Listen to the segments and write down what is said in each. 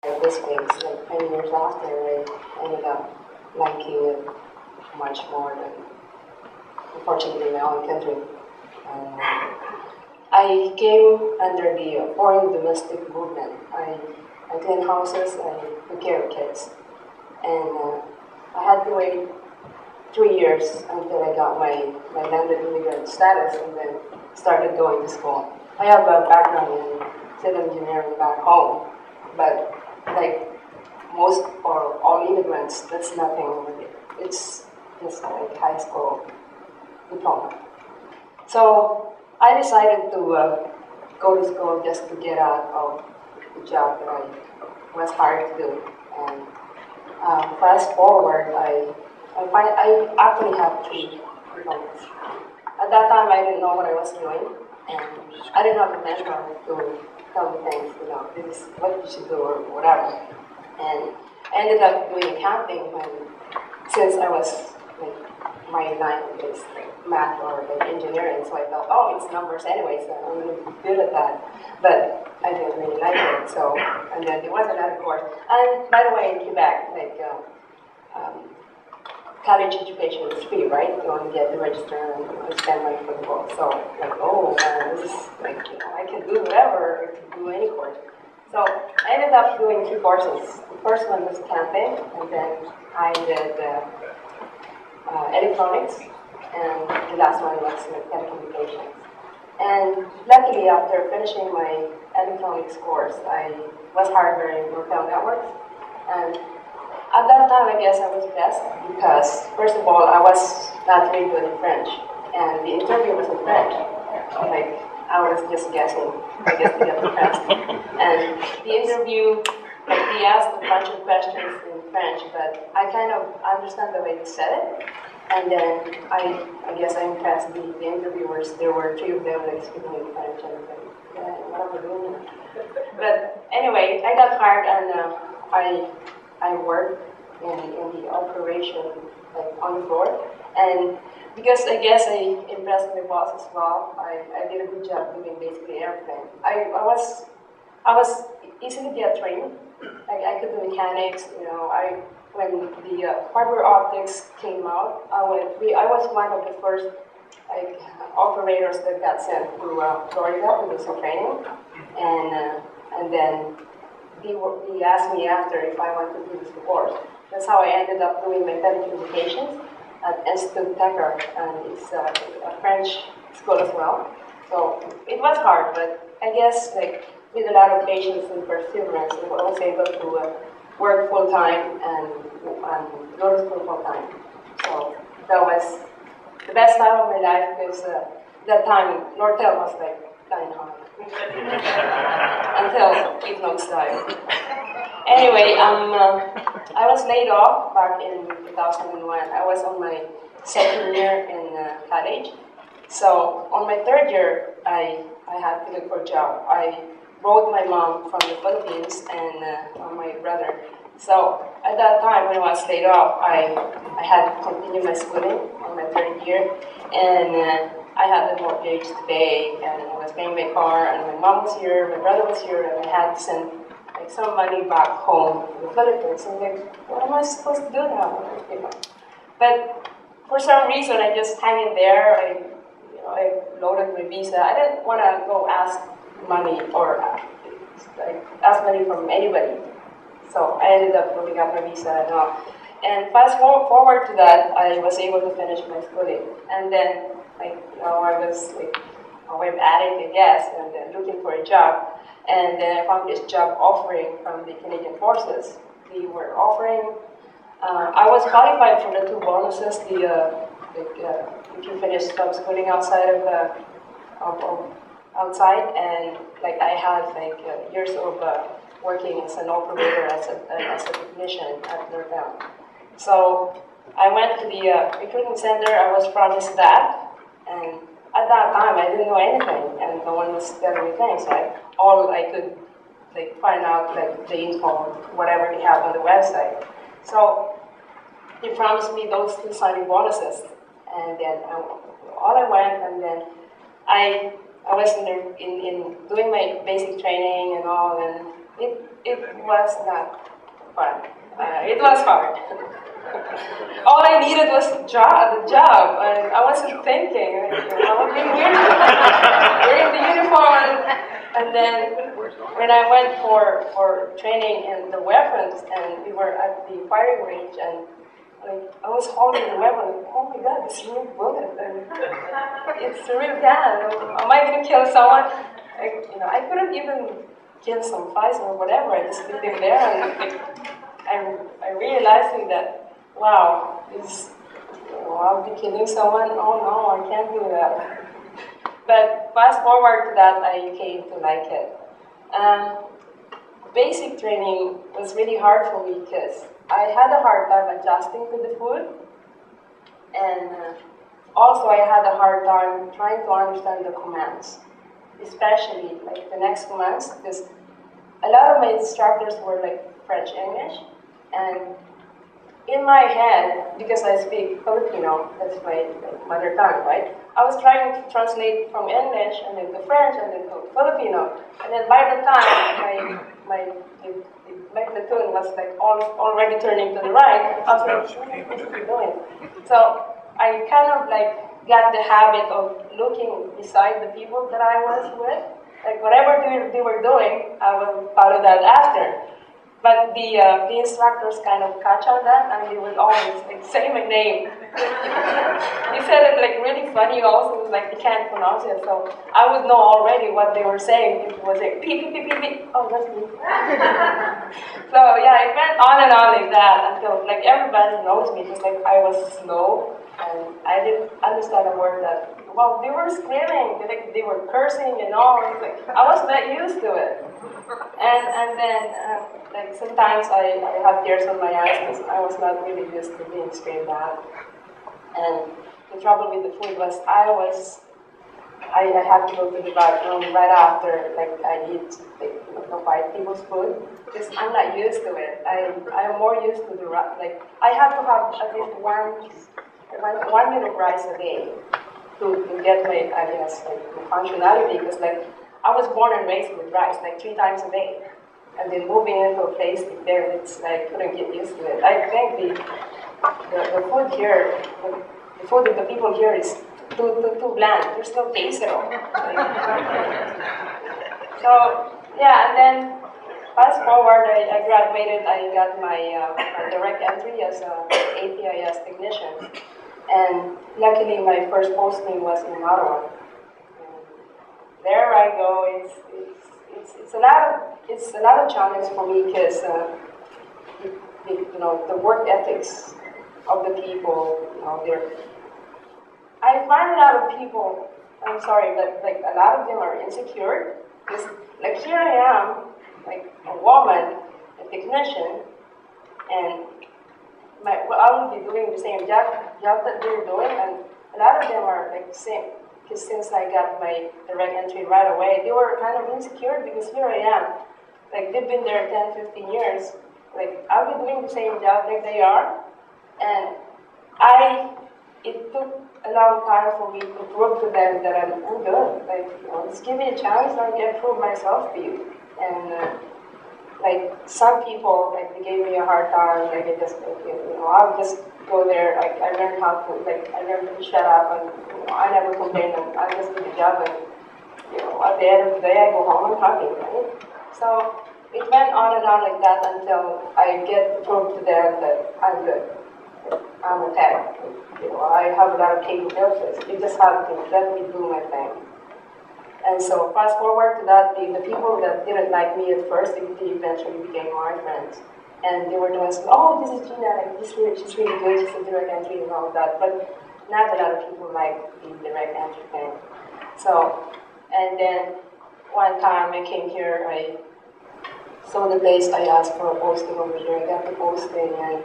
This makes like 10 years after, I ended up liking it much more than, unfortunately, my own country. I came under the foreign domestic movement. I cleaned houses, I took care of kids. And I had to wait 3 years until I got my landed immigrant status and then started going to school. I have a background in civil engineering back home, but like most or all immigrants, that's nothing over here. It's just like high school diploma. So I decided to go to school just to get out of the job that I was hired to do. And fast forward, I actually have 3 diplomas. At that time, I didn't know what I was doing, and I didn't have a mentor to tell me things, this is what you should do or whatever. And I ended up doing accounting since I was like my line is like math or like engineering, so I thought, oh, it's numbers anyway, so I'm really good at that. But I didn't really like it, so, and then there was another course. And by the way, in Quebec, like, college education is free, right? You only get to register and spend money for the book. So, like, oh, man, this is like, I can do whatever, I can do any course. So, I ended up doing 2 courses. The first one was accounting, and then I did electronics, and the last one was telecommunications. And luckily, after finishing my electronics course, I was hired in Nortel Networks. And at that time, I guess I was blessed because, first of all, I was not really good in French, and the interview was in French. Like, I was just guessing, I guess, to get the French. And the interview, like, he asked a bunch of questions in French, but I kind of understand the way he said it. And then I guess I impressed the interviewers. There were 3 of them that speaking in French, and I was like, yeah, what am I doing? But anyway, I got hired, and I worked in the operation, like on the floor, and because I guess I impressed my boss as well, I did a good job doing basically everything. I was easy to get trained. I could do mechanics, when the fiber optics came out, I was one of the first operators that got sent to Florida to do some training, and then he asked me after if I wanted to do this course. That's how I ended up doing my telecommunications at Institut Tecker, and it's a French school as well. So it was hard, but I guess like with a lot of patience and perseverance, I was able to work full time and go to school full time. So that was the best time of my life because that time Nortel was like flying high. Until it nosedived. Anyway, I was laid off back in 2001. I was on my second year in college. So on my 3rd year, I had to look for a job. I wrote my mom from the Philippines and my brother. So at that time when I was laid off, I had to continue my schooling on my 3rd year, and I had the mortgage to pay, and I was paying my car, and my mom was here, my brother was here, and I had to send like some money back home to the Philippines. And like, what am I supposed to do now? But for some reason, I just hang in there. I loaded my visa. I didn't want to go ask money or ask money from anybody. So I ended up loading up my visa and all. And fast forward to that, I was able to finish my schooling. And then, I was like a web addict, I guess, and then looking for a job. And then I found this job offering from the Canadian Forces. They were offering, I was qualified for the 2 bonuses, if you finish some schooling outside outside, and like I had like years of working as an operator, as a technician at Nortel. So I went to the recruiting center. I was promised that, and at that time I didn't know anything, and no one was telling me things. So all I could like find out like the info, whatever they have on the website. So they promised me those 2 signing bonuses, and then all I went, and then I was in doing my basic training and all, and it was not fun. It was hard. All I needed was the job, and I wasn't thinking. I was being wearing the uniform, and then when I went for training in the weapons, and we were at the firing range, and like I was holding the weapon. Oh my God, it's a real bullet, and it's a real gun. Am I gonna kill someone? I couldn't even kill some flies or whatever. I just sitting there, and I realizing that, wow, I'll be killing someone. Oh no, I can't do that. But fast forward to that, I came to like it. Basic training was really hard for me because I had a hard time adjusting to the food, and also I had a hard time trying to understand the commands, especially like the next commands, because a lot of my instructors were like French English, and in my head, because I speak Filipino, that's my mother tongue, right? I was trying to translate from English and then to French and then to Filipino, and then by the time my platoon was like already turning to the right, I was like, what am I supposed to be doing? So I kind of like got the habit of looking beside the people that I was with, like whatever they were doing, I will follow that after. But the instructors kind of catch on that, and they would always like say my name. They said it like really funny also, like they can't pronounce it, so I would know already what they were saying. It was like beep, beep, beep, beep, beep. Oh, that's me. So yeah, it went on and on like that until like everybody knows me because like I was slow and I didn't understand a word that, well, they were screaming, they were cursing and all. Like, I was not used to it. And then like sometimes I have tears on my eyes because I was not really used to being screamed at. And the trouble with the food was I had to go to the bathroom right after like I eat like, 5 people's food because I'm not used to it. I am more used to the like I have to have at least one meal of rice a day to get my my functionality because like I was born and raised with rice like 3 times a day. And then moving into a place there, it's like couldn't get used to it. I think the food here, the food of the people here is too bland. There's no taste at all. So yeah, and then fast forward, I graduated. I got my direct entry as a ATIS technician, and luckily my first posting was in Ottawa. And there I go. It's a lot of challenge for me because the work ethics of the people. I find a lot of people. I'm sorry, but like a lot of them are insecure. Because like here I am, like a woman, a technician, and I will be doing the same job that they're doing, and a lot of them are like the same. Because since I got my direct entry right away, they were kind of insecure because here I am. Like they've been there 10, 15 years. Like I'll be doing the same job like they are. And it took a long time for me to prove to them that I'm good. Like, just give me a chance and I can prove myself to you. And like some people, like they gave me a hard time. Like I'll just go there. I learned how to I learned to shut up and I never complain. And I just do the job. And at the end of the day, I go home and happy, right? So it went on and on like that until I get to prove to them that I'm good. I'm a tech. I have a lot of capabilities. You just have to let me do my thing. And so fast forward to that, the people that didn't like me at first, they eventually became my friends. And they were the ones, oh, this is Gina, like she's really good, she's a direct entry and all that. But not a lot of people like the direct entry thing. So, and then one time I came here, I saw the place, I asked for a posting over here, I got the posting, and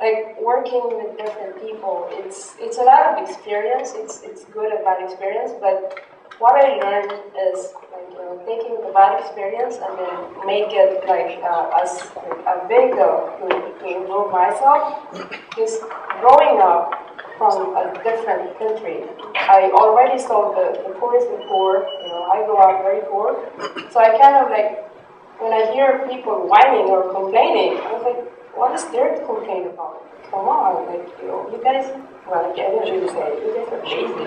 like working with different people, it's a lot of experience, it's good and bad experience, but what I learned is taking the bad experience and then make it like as a vehicle to improve myself. Because growing up from a different country, I already saw the poorest of poor. I grew up very poor, so I kind of like when I hear people whining or complaining, I was like, what is there to complain about? Come on, like, you know, you guys, well, I can't really say, you guys are lazy.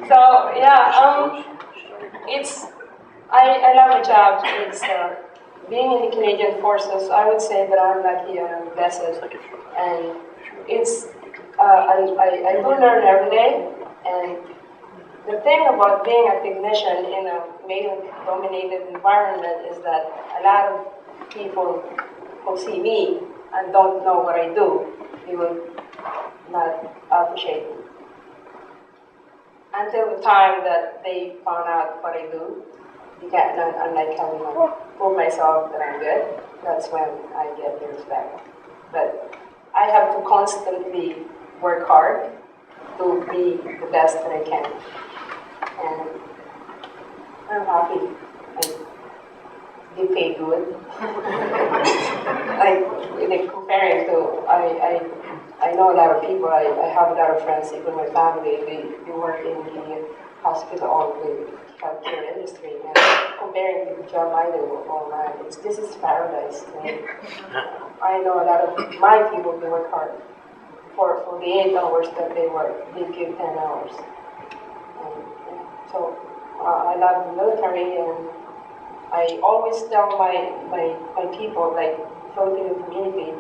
So, yeah, I love my job. It's, being in the Canadian Forces, I would say that I'm lucky and I'm blessed. And it's, I do learn every day. And the thing about being a technician in a male-dominated environment is that a lot of people who see me and don't know what I do, they will not appreciate me. Until the time that they found out what I do, and I can prove myself that I'm good, that's when I get the respect. But I have to constantly work hard to be the best that I can. And I'm happy. They pay good. like comparing to, I know a lot of people, I have a lot of friends, even my family, they work in the hospital or the healthcare industry, and comparing to the job I do, oh man, this is paradise to me. I know a lot of my people, they work hard. For the 8 hours that they work, they give 10 hours. And, so I love the military, and I always tell my people, like Filipino community,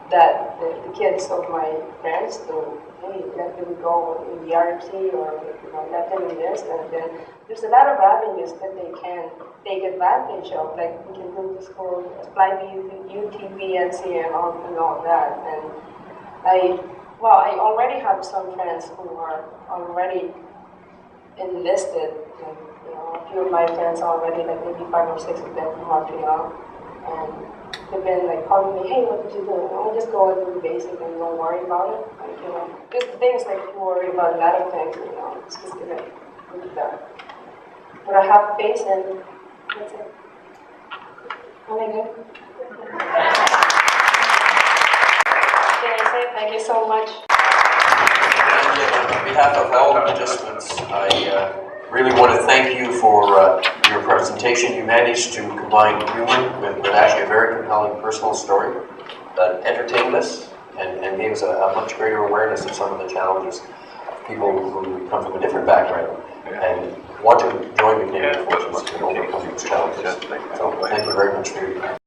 that the kids of my friends to, hey, let them go in the RT, or let them in this, and then there's a lot of avenues that they can take advantage of, like we can go to school, apply to UTP, NCM, and all that. And I already have some friends who are already enlisted. Like, a few of my friends already, like maybe 5 or 6 of them from Montreal, and they've been like calling me, hey, what did you do? I'll just go and do the basic and don't worry about it. Like, just the things like you worry about a lot of things, it's just gonna do that. But I have faith, and that's it. Am I good? Can I say thank you so much? And on behalf of all the participants, I really want to thank you for your presentation. You managed to combine humor with actually a very compelling personal story that entertained us and gave us a much greater awareness of some of the challenges of people who come from a different background and want to join the Canadian Forces and overcome these challenges. So thank you very much for your time.